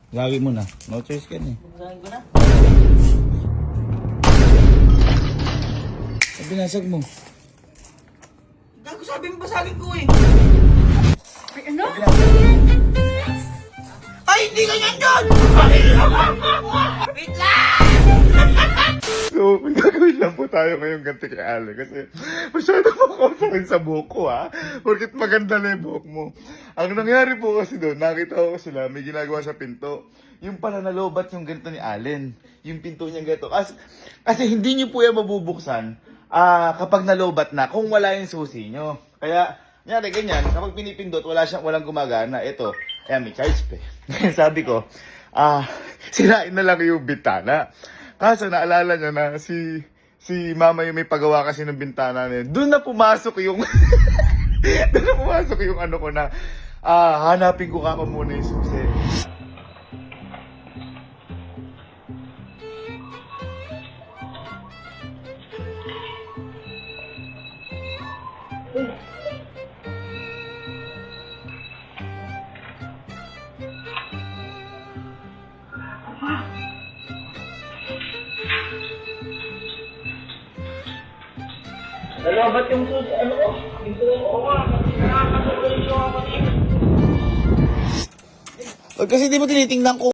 Lagi mo na. No choice ka na eh. Bubusagin ko na. Binasag mo. Gago, sabi mo basagin ko eh. Ay, ano? Ay, hindi ganyan yun! Wait lang! So, may gagawin lang po tayo ngayong ganti kay Ale kasi masyado mo kausapin sa buhok ko ha. Porkit maganda na yung buhok mo. Ang nangyari po kasi doon, nakita ko sila, may ginagawa sa pinto. Yung pala nalobat yung ganito ni Allen. Yung pinto niya ganito. Kasi hindi niyo po yan mabubuksan kapag nalobat na kung wala yung susi nyo. Kaya, nyari ganyan, kapag pinipindot, walang gumagana. Ito, ayan, may charge pa. Sabi ko, sirain na lang yung bintana. Kaso naalala niya na si mama yung may pagawa kasi ng bintana niya. Doon na pumasok yung doon na pumasok yung ano ko na hanapin ko kako muna yung susi. Ano, ba't yung susi, ano ko? Pinto ko nga, nakakasulit yung ako. Kasi di mo tinitingnan ko.